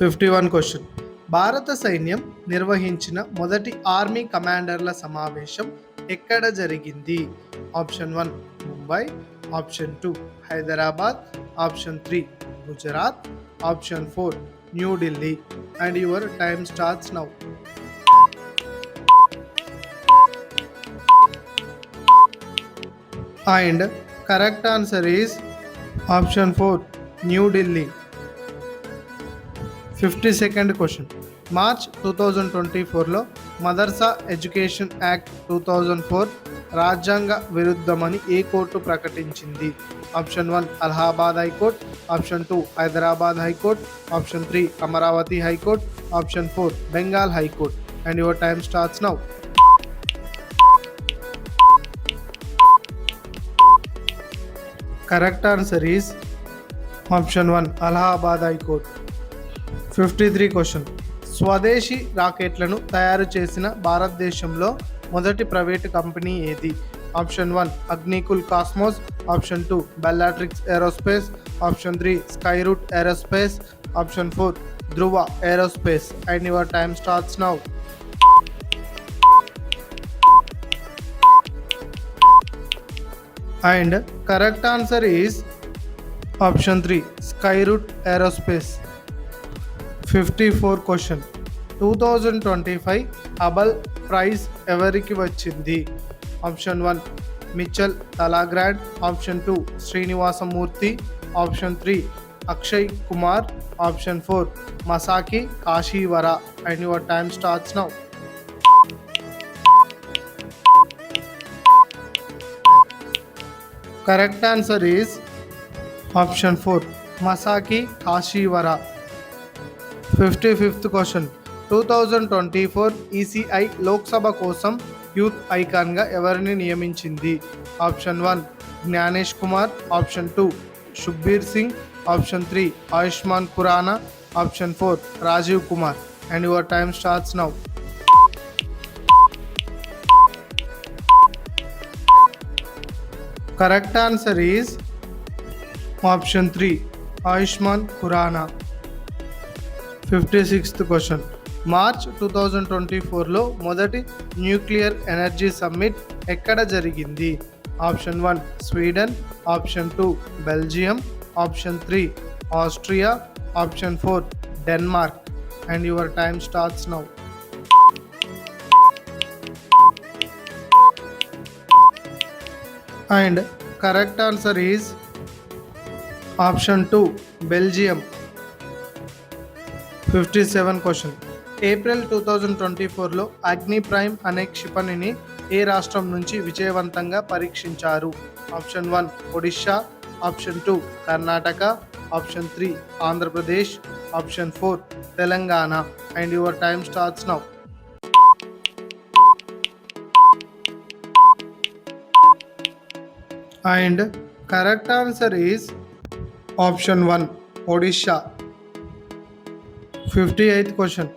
51 question. భారత సైన్యం నిర్వహించిన మొదటి ఆర్మీ కమాండర్ల సమావేశం ఎక్కడ జరిగింది? Option 1 Mumbai, option 2 Hyderabad, option 3 Gujarat, option 4 New Delhi. And your time starts now. And correct answer is option 4 New Delhi. 52nd question. March 2024లో మదర్సా ఎడ్యుకేషన్ యాక్ట్ 2004 రాజ్యాంగ విరుద్ధమని ఏ కోర్టు ప్రకటించింది? Option 1 Allahabad high court, option 2 Hyderabad high court, option 3 Amaravati high court, option 4 Bengal high court. And your time starts now. Correct answer is option 1 Allahabad high court. 53 question. స్వదేశీ రాకెట్లను తయారు చేసిన భారతదేశంలో మొదటి ప్రైవేటు కంపెనీ ఏది? Option 1 Agnikul cosmos, option 2 Bellatrix aerospace, option 3 Skyroot aerospace, option 4 Dhruva aerospace. And your time starts now. And correct answer is option 3 Skyroot Aerospace. 54 question. 2025 Abel prize ఎవరికి వచ్చింది? Option 1 Michel Talagrand, option 2 Srinivasamurthy, option 3 Akshay Kumar, option 4 Masaki Kashiwara. And your time starts now. Correct answer is option 4 Masaki Kashiwara. 55th question. 2024 ECI Lok Sabha కోసం youth ఐకాన్గా ఎవరిని నియమించింది? Option 1 Gyanesh Kumar, option 2 Shubbir Singh, option 3 Ayushmann Khurrana, option 4 Rajiv Kumar. And your time starts now. Correct answer is option 3 Ayushman Khurrana. 56th question. March 2024లో మొదటి nuclear energy summit ఎక్కడ జరిగింది? Option 1 Sweden, option 2 Belgium, option 3 Austria, option 4 Denmark. And your time starts now. And correct answer is option 2 Belgium. 57 question. April 2024లో Agni prime అనే క్షిపణిని ఏ రాష్ట్రం నుంచి విజయవంతంగా పరీక్షించారు? Option 1 Odisha, option 2 Karnataka, option 3 Andhra Pradesh, option 4 Telangana. And your time starts now. And correct answer is option 1 Odisha. 58th question.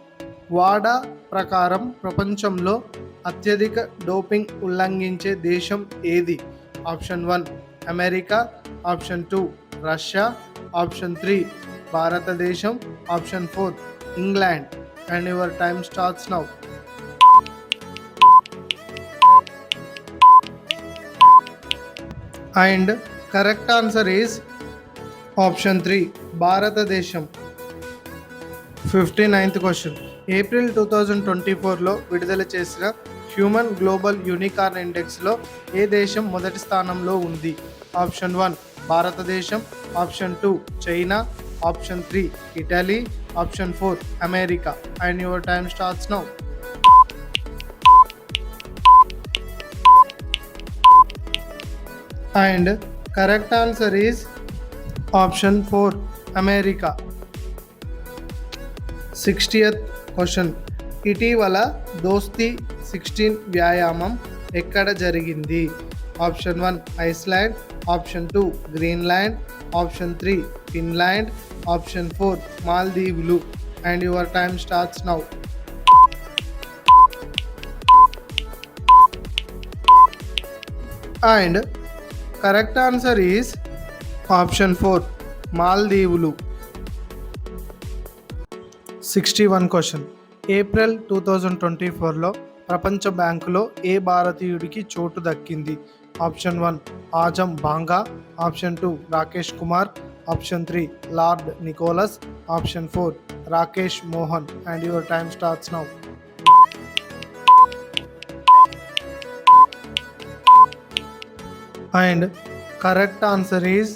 వాడా ప్రకారం ప్రపంచంలో అత్యధిక డోపింగ్ ఉల్లంఘించే దేశం ఏది? Option 1 America, option 2 Russia, option 3 భారతదేశం, option 4 England. And your time starts now. And correct answer is option 3 భారతదేశం. 59th question. April 2024లో విడుదల చేసిన హ్యూమన్ గ్లోబల్ యూనికార్న్ ఇండెక్స్లో ఏ దేశం మొదటి స్థానంలో ఉంది? ఆప్షన్ 1 భారతదేశం, option 2 China, option 3 Italy, option 4 America. And your time starts now. And correct answer is option 4 America. 60th question. ఇటీవల దోస్తీ 16 వ్యాయామం ఎక్కడ జరిగింది? Option 1 Iceland, option 2 Greenland, option 3 Finland, option 4 మాల్దీవులు. And your time starts now. And correct answer is option 4 మాల్దీవులు. 61 question. April 2024లో ప్రపంచ బ్యాంకులో ఏ భారతీయుడికి చోటు దక్కింది? Option 1 Azam Banga, option 2 Rakesh Kumar, option 3 Lord Nicholas, option 4 Rakesh Mohan. And your time starts now. And correct answer is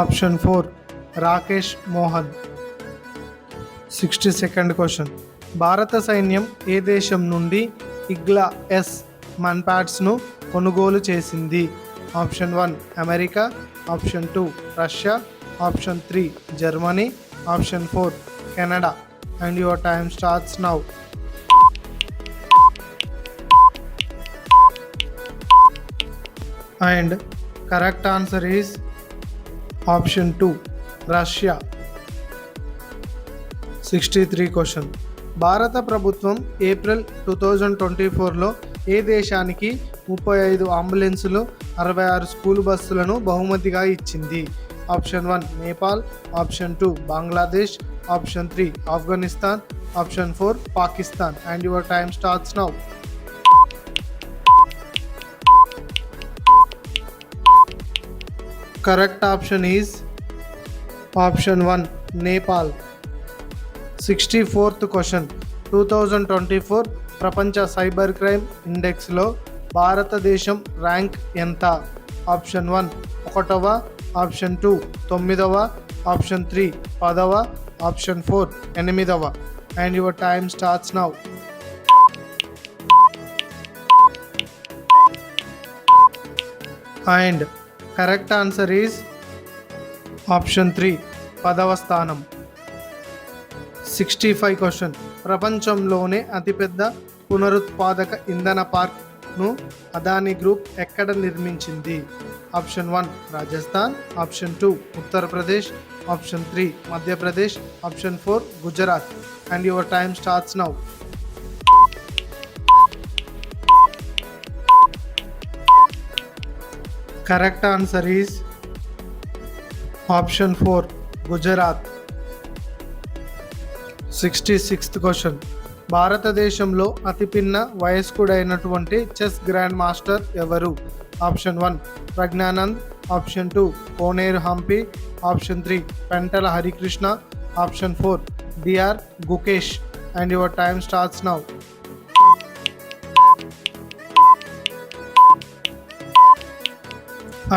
option 4 Rakesh Mohan. 62nd question. భారత సైన్యం ఏ దేశం నుండి ఇగ్లా ఎస్ మన్పాడ్స్ను కొనుగోలు చేసింది? Option 1 America, option 2 Russia, option 3 Germany, option 4 Canada. And your time starts now. And correct answer is option 2 Russia. 63 question. భారత ప్రభుత్వం April 2024లో ఏ దేశానికి 35 అంబులెన్సులు, 66 school బస్సులను బహుమతిగా ఇచ్చింది? Option 1 Nepal, option 2 Bangladesh, option 3 Afghanistan, option 4 Pakistan. And your time starts now. Correct option is option 1 Nepal. 64th question. 2024 ప్రపంచ cyber crime ఇండెక్స్లో భారతదేశం rank ఎంత? Option 1 1వ, ఆప్షన్ 2 9వ, ఆప్షన్ 3 10వ, ఆప్షన్ 4 8వ. And your time starts now. And correct answer is option 3 10వ స్థానం. 65 question. ప్రపంచంలోనే అతిపెద్ద పునరుత్పాదక ఇంధన పార్క్ను అదానీ గ్రూప్ ఎక్కడ నిర్మించింది? Option 1 Rajasthan, option 2 Uttar Pradesh, option 3 Madhya Pradesh, option 4 Gujarat. And your time starts now. Correct answer is option 4 Gujarat. 66th question. భారతదేశంలో అతిపిన్న వయస్కుడైనటువంటి చెస్ గ్రాండ్ మాస్టర్ ఎవరు? Option 1 Praggnanandhaa, option 2 Koneru Humpy, option 3 Pentala Harikrishna, option 4 D R Gukesh. And your time starts now.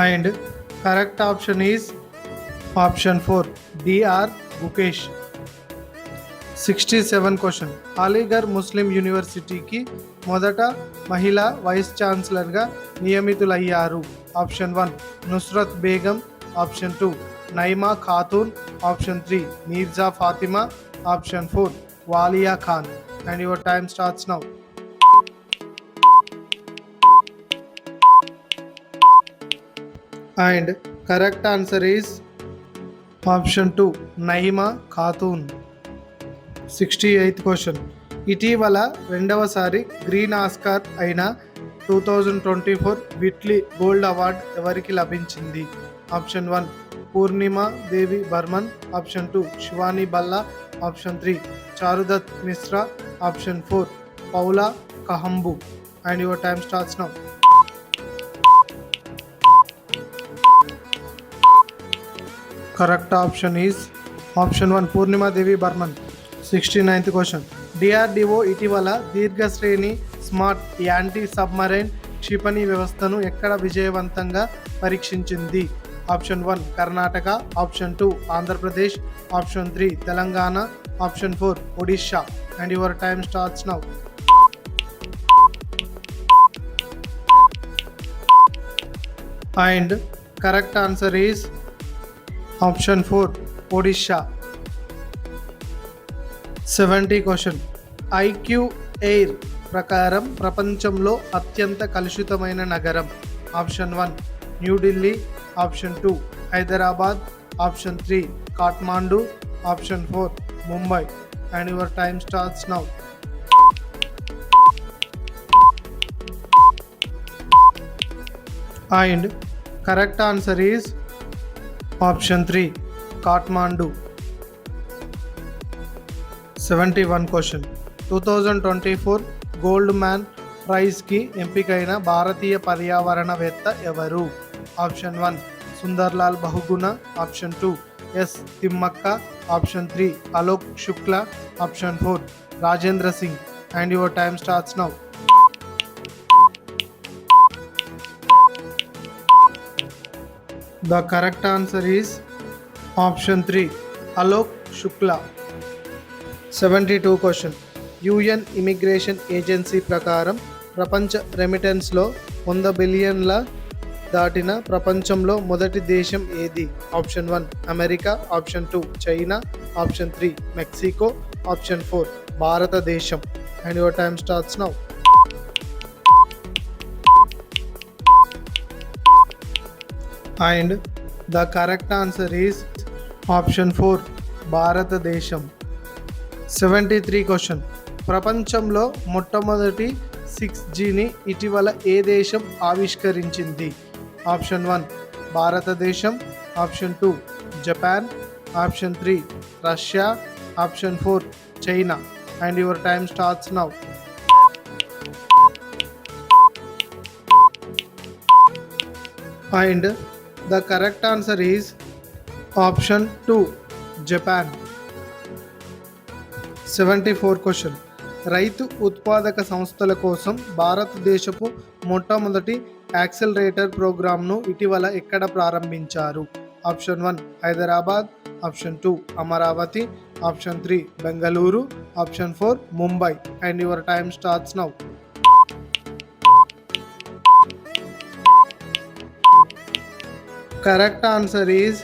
And correct option is option 4 D R Gukesh. 67 question. Aligarh Muslim యూనివర్సిటీకి మొదట మహిళా vice ఛాన్సలర్గా నియమితులయ్యారు? Option 1 Nusrat Begum, option 2 Naima Khatoon, option 3 Mirza Fatima, option 4 వాలియా Khan. And your time starts now. And correct answer is option 2 Naima Khatoon. 68th question. ఇటీవల రెండవసారి green Oscar అయిన 2024 Whitelee gold award ఎవరికి లభించింది? Option 1 Purnima Devi Barman, option 2 Shivani Balla, option 3 Charudatt Mishra, option 4 Paula Kahumbu. And your time starts now. Correct option is option 1 Purnima Devi Barman. 69th question. DRDO ఇటీవల దీర్ఘశ్రేణి smart anti submarine క్షిపణి వ్యవస్థను ఎక్కడ విజయవంతంగా పరీక్షించింది? Option 1 Karnataka, option 2 Andhra Pradesh, option 3 Telangana, option 4 Odisha. And your time starts now. And correct answer is option 4 Odisha. 70 question. IQ air ప్రకారం ప్రపంచంలో అత్యంత కలుషితమైన నగరం? Option 1 New Delhi, option 2 Hyderabad, option 3 Kathmandu, option 4 Mumbai. And your time starts now. And correct answer is option 3 Kathmandu. 71 question 2024 Goldman ప్రైజ్కి ఎంపికైన భారతీయ పర్యావరణవేత్త ఎవరు? Option 1 Sunderlal Bahuguna, option 2 S Thimmakka, option 3 Alok Shukla, option 4 Rajendra Singh. And your time starts now. The correct answer is option 3 Alok Shukla. 72 question. UN immigration agency ప్రకారం ప్రపంచ రెమిటెన్స్లో 100 బిలియన్ల దాటిన ప్రపంచంలో మొదటి దేశం ఏది? Option 1 America, option 2 China, option 3 Mexico, option 4 భారతదేశం. And your time starts now. And the correct answer is option 4 భారతదేశం. 73 క్వశ్చన్. ప్రపంచంలో మొట్టమొదటి 6Gని ఇటీవల ఏ దేశం ఆవిష్కరించింది? ఆప్షన్ 1 భారతదేశం, option 2 Japan, option 3 Russia, option 4 China. And your time starts now. And the correct answer is option 2 Japan. 74 question. రైతు ఉత్పాదక సంస్థల కోసం భారతదేశపు మొట్టమొదటి యాక్సిలరేటర్ ప్రోగ్రామ్ను ఇటీవల ఎక్కడ ప్రారంభించారు? Option 1 Hyderabad, option 2 Amaravati, option 3 Bengaluru, option 4 Mumbai. And your time starts now. Correct answer is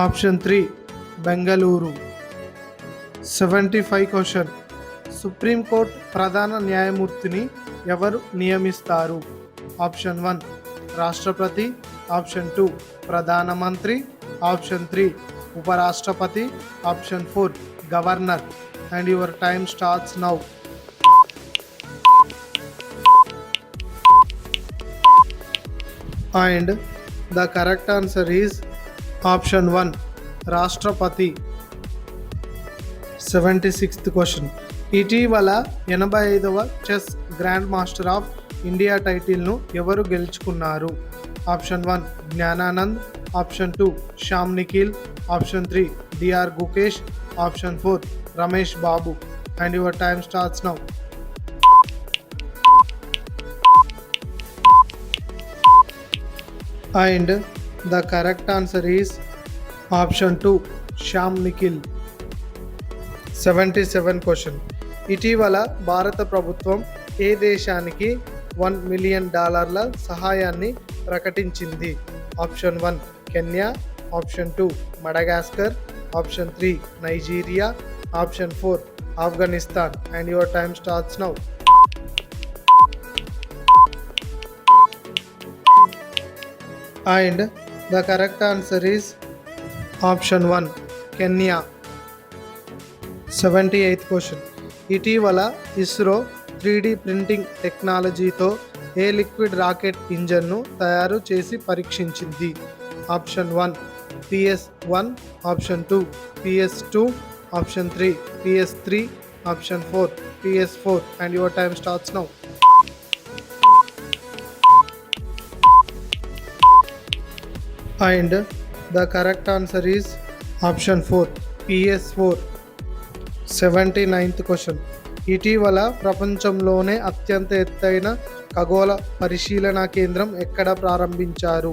option 3 Bengaluru. 75 question. Supreme court ప్రధాన న్యాయమూర్తిని ఎవరు నియమిస్తారు? ఆప్షన్ 1 రాష్ట్రపతి, ఆప్షన్ 2 ప్రధానమంత్రి, ఆప్షన్ 3 ఉపరాష్ట్రపతి, option 4 governor. And your time starts now. And the correct answer is option 1 రాష్ట్రపతి. 76th question. ఇటీవల 85వ chess grand master of India టైటిల్ను ఎవరు గెలుచుకున్నారు? Option 1 Gnanananda, option 2 Shyam Nikhil, option 3 D R Gukesh, option 4 Ramesh Babu. And your time starts now. And the correct answer is option 2 Shyam Nikhil. 77 question. ఇటీవల భారత ప్రభుత్వం ఏ దేశానికి $1 మిలియన్ సహాయాన్ని ప్రకటించింది? Option 1 Kenya, option 2 Madagascar, option 3 Nigeria, option 4 Afghanistan. And your time starts now. And the correct answer is option 1 Kenya. 78th question. ఇటీవల ISRO 3D printing టెక్నాలజీతో ఏ liquid rocket ఇంజన్ను తయారు చేసి పరీక్షించింది? Option 1 PS1, option 2 PS2, option 3 PS3, option 4 PS4. And your time starts now. And the correct answer is option 4 PS4. 79th question. ఇటీవల ప్రపంచంలోనే అత్యంత ఎత్తైన ఖగోళ పరిశీలన కేంద్రం ఎక్కడ ప్రారంభించారు?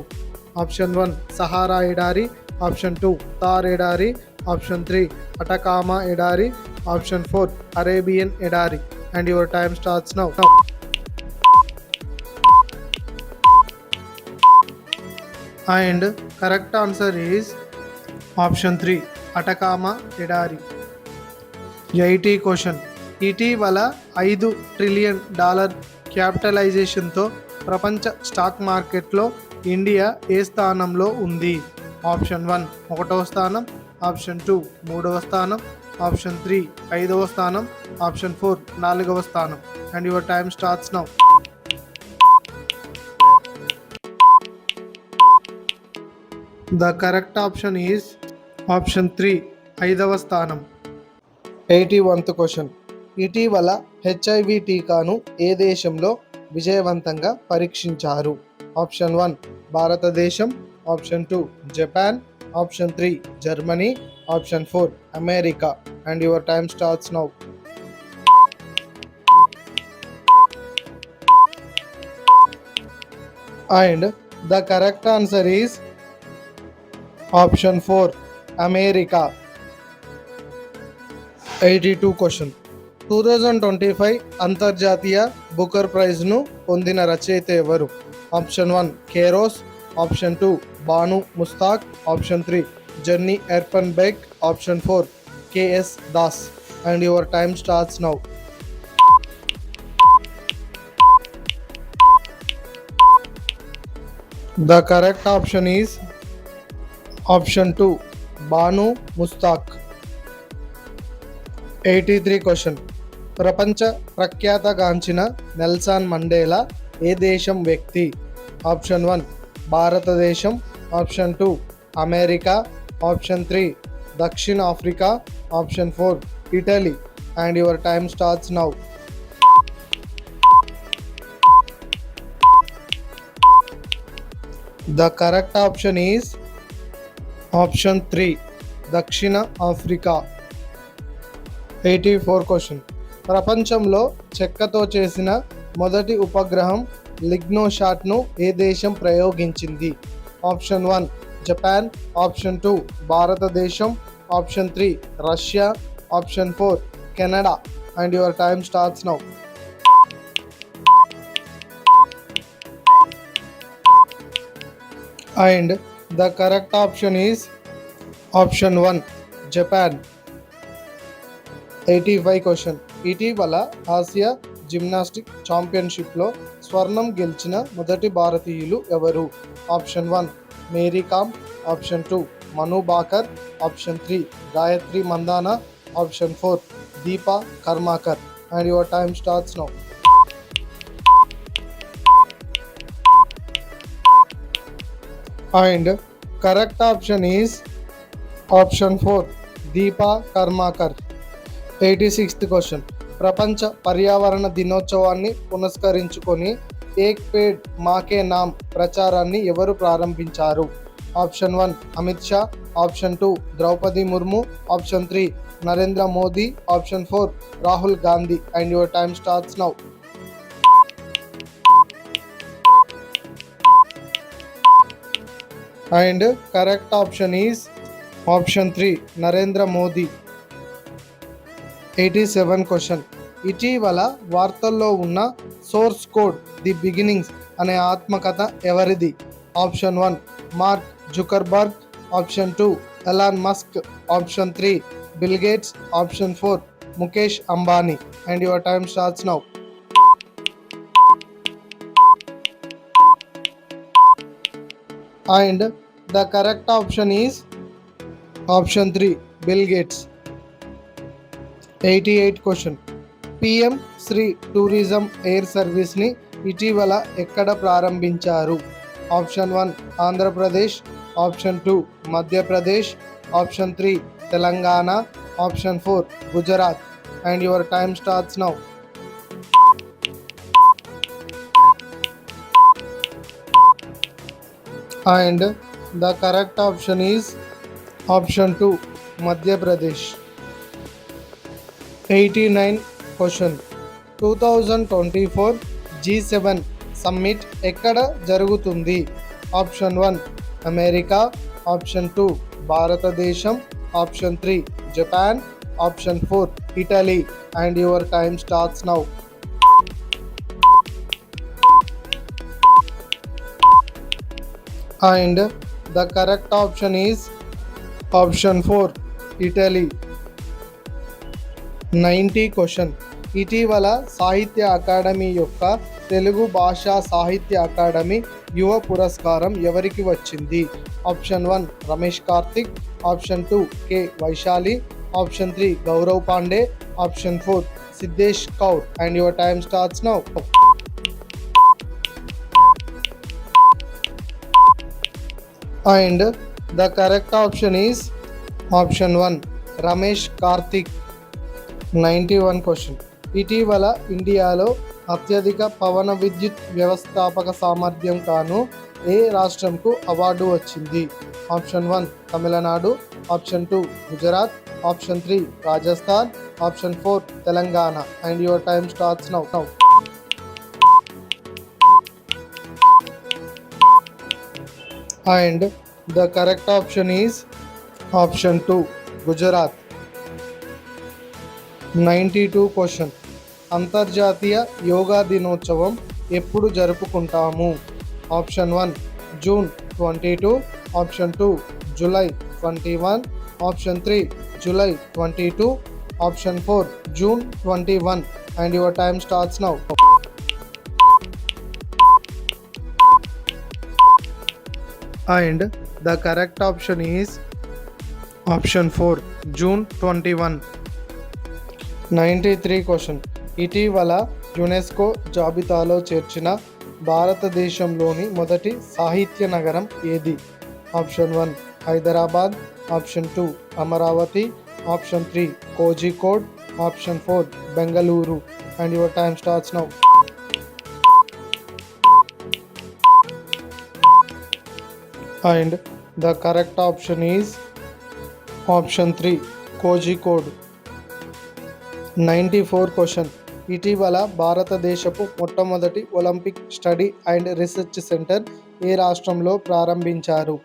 ఆప్షన్ 1 సహారా ఎడారి, ఆప్షన్ 2 థార్ ఎడారి, ఆప్షన్ 3 అటకామా ఎడారి, ఆప్షన్ 4 అరేబియన్ ఎడారి. And your time starts now. And correct answer is option 3 Atacama ఎడారి. 80 క్వశ్చన్. ఇటీవల $5 ట్రిలియన్ క్యాపిటలైజేషన్తో ప్రపంచ స్టాక్ మార్కెట్లో ఇండియా ఏ స్థానంలో ఉంది? ఆప్షన్ 1 1వ స్థానం, ఆప్షన్ 2 3వ స్థానం, ఆప్షన్ 3 5వ స్థానం, ఆప్షన్ 4 4వ స్థానం. And your time starts now. The correct option is option 3 5వ స్థానం. 81th question. ఇటీవల హెచ్ఐవి టీకాను ఏ దేశంలో విజయవంతంగా పరీక్షించారు? ఆప్షన్ 1 భారతదేశం, option 2 Japan, option 3 Germany, option 4 America. And your time starts now. And the correct answer is option 4 America. 82 question. 2025 అంతర్జాతీయ Booker ప్రైజ్ను పొందిన రచయిత ఎవరు? Option 1 Kairos, option 2 Banu Mushtaq, option 3 Jenny Erpenbeck, option 4 K S Das. And your time starts now. The correct option is option 2 Banu Mushtaq. 83 question. ప్రపంచ ప్రఖ్యాతగాంచిన Nelson Mandela ఏ దేశం వ్యక్తి? Option 1 భారతదేశం, ఆప్షన్ 2 అమెరికా, ఆప్షన్ 3 దక్షిణాఫ్రికా, option 4 Italy. And your time starts now. The correct option is option 3 దక్షిణ Africa. 84 question. ప్రపంచంలో చెక్కతో చేసిన మొదటి ఉపగ్రహం లిగ్నోషాట్ను ఏ దేశం ప్రయోగించింది? ఆప్షన్ 1 జపాన్, ఆప్షన్ 2 భారతదేశం, option 3 Russia, option 4 Canada. And your time starts now. And the correct option is option 1 Japan. 85 question. ఇటీవల Asia gymnastic ఛాంపియన్షిప్లో స్వర్ణం గెలిచిన మొదటి భారతీయులు ఎవరు? Option 1 Mary Kom, option 2 Manu Bhaker, option 3 Gayatri Mandana, option 4 Dipa Karmakar. And your time starts now. And correct option is option 4 Dipa Karmakar. 86th question. ప్రపంచ పర్యావరణ దినోత్సవాన్ని పురస్కరించుకొని ఏక్ పేడ్ మాకే నామ్ ప్రచారాన్ని ఎవరు ప్రారంభించారు? Option 1 Amit Shah, option 2 Droupadi Murmu, option 3 Narendra Modi, option 4 Rahul Gandhi. And your time starts now. And correct option is option 3 Narendra Modi. 87 question. ఇటీవల వార్తల్లో ఉన్న సోర్స్ కోడ్ ది బిగినింగ్స్ అనే ఆత్మకథ ఎవరిది? Option 1 Mark Zuckerberg, option 2 Elon Musk, option 3 Bill Gates, option 4 Mukesh Ambani. And your time starts now. And the correct option is option 3 Bill Gates. 88 question. PM Shri tourism air సర్వీస్ని ఇటీవల ఎక్కడ ప్రారంభించారు? Option 1 Andhra Pradesh, option 2 Madhya Pradesh, option 3 Telangana, option 4 Gujarat. And your time starts now. And the correct option is option 2 Madhya Pradesh. 89 question. 2024 G7 summit ఎక్కడ జరుగుతుంది? Option 1 America, option 2 భారతదేశం, option 3 Japan, option 4 Italy. And your time starts now. And the correct option is option 4 Italy. 90 question. ఇటీవల సాహిత్య academy యొక్క తెలుగు భాషా సాహిత్య academy యువ పురస్కారం ఎవరికి వచ్చింది? Option 1 Ramesh Karthik, option 2 K Vaishali, option 3 Gaurav Pandey, option 4 Siddhesh Kaur. And your time starts now. And the correct option is option 1 Ramesh Karthik. 91 question. ఇటీవల ఇండియాలో అత్యధిక పవన విద్యుత్ వ్యవస్థాపక సామర్థ్యం కాను ఏ రాష్ట్రంకు అవార్డు వచ్చింది? Option 1 Tamil Nadu, option 2 Gujarat, option 3 Rajasthan, option 4 Telangana. And your time starts now. And the correct option is option 2 Gujarat. 92 question. అంతర్జాతీయ యోగా దినోత్సవం ఎప్పుడు జరుపుకుంటాము? Option 1 June 22, option 2 July 21, option 3 July 22, option 4 June 21. And your time starts now. And the correct option is option 4 June 21. 93 question. ఇటీవల UNESCO జాబితాలో చేర్చిన భారతదేశంలోని మొదటి సాహిత్య నగరం ఏది? Option 1 Hyderabad, option 2 Amaravati, option 3 Kozhikode, option 4 Bengaluru. And your time starts now. And the correct option is option 3 Kozhikode. 94 question. ఇటీవల భారతదేశపు మొట్టమొదటి Olympic study and research centre ఏ రాష్ట్రంలో ప్రారంభించారు?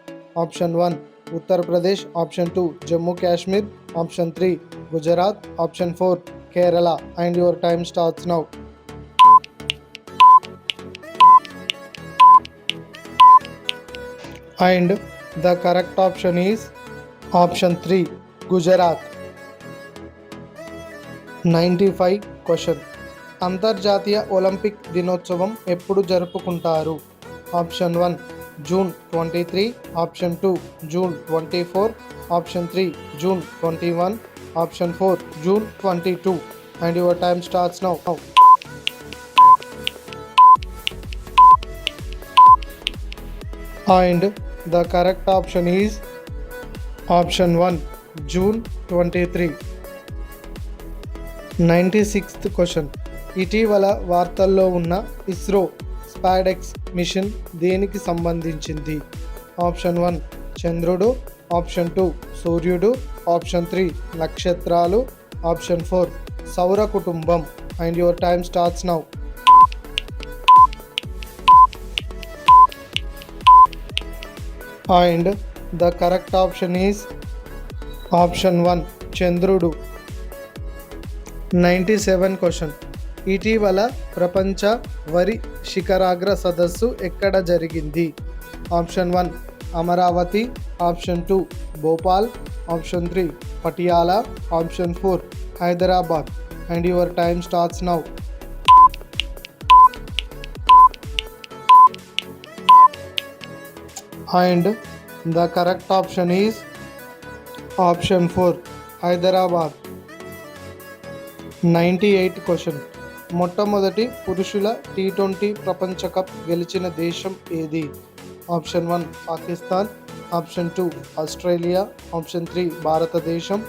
Option 1 Uttar Pradesh, option 2 Jammu Kashmir, option 3 Gujarat, option 4 Kerala. And your time starts now. And the correct option is option 3 Gujarat. 95 question. అంతర్జాతీయ Olympic దినోత్సవం ఎప్పుడు జరుపుకుంటారు? Option 1 June 23, option 2 June 24, option 3 June 21, option 4 June 22. And your time starts now. And the correct option is option 1 June 23. 96th question. ఇటీవల వార్తల్లో ఉన్న ISRO SpaDeX machine దేనికి సంబంధించింది? Option 1 చంద్రుడు, ఆప్షన్ 2 సూర్యుడు, ఆప్షన్ 3 నక్షత్రాలు, ఆప్షన్ 4 సౌర కుటుంబం. And your time starts now. And the correct option is option 1 చంద్రుడు. 97 క్వశ్చన్. ఇటీవల ప్రపంచ వరి శిఖరాగ్ర సదస్సు ఎక్కడ జరిగింది? Option 1 Amaravati, option 2 Bhopal, option 3 Patiala, option 4 Hyderabad. And your time starts now. And the correct option is option 4 Hyderabad. 98 question. మొట్టమొదటి పురుషుల T20 ప్రపంచ కప్ గెలిచిన దేశం ఏది? Option 1 Pakistan, option 2 Australia, option 3 భారతదేశం,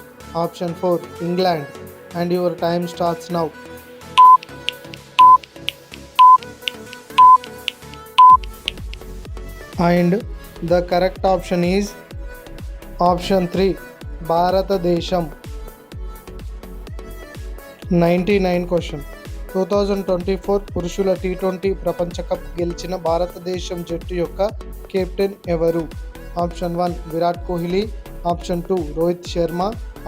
option 4 England. And your time starts now. And the correct option is option 3 భారతదేశం. 99 question. 2024 పురుషుల T20 ప్రపంచ కప్ గెలిచిన భారతదేశం జట్టు యొక్క కెప్టెన్ ఎవరు? Option 1 Virat Kohli, option 2 Rohit Sharma,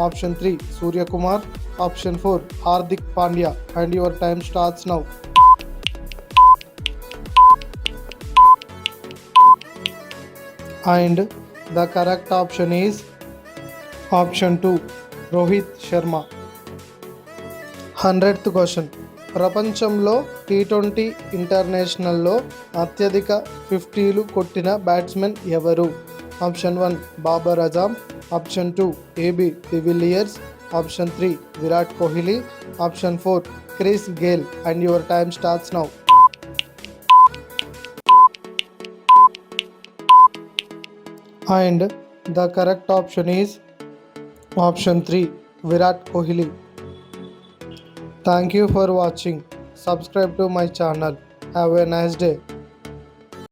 option 3 Suryakumar, option 4 Hardik Pandya. And your time starts now. And the correct option is option 2 Rohit Sharma. 100th question. ప్రపంచంలో T20 ఇంటర్నేషనల్లో అత్యధిక 50లు కొట్టిన బ్యాట్స్మెన్ ఎవరు? Option 1 Babar Azam, option 2 AB de Villiers, option 3 Virat Kohli, option 4 Chris Gayle. And your time starts now. And the correct option is option 3 Virat Kohli. Thank you for watching. Subscribe to my channel. Have a nice day.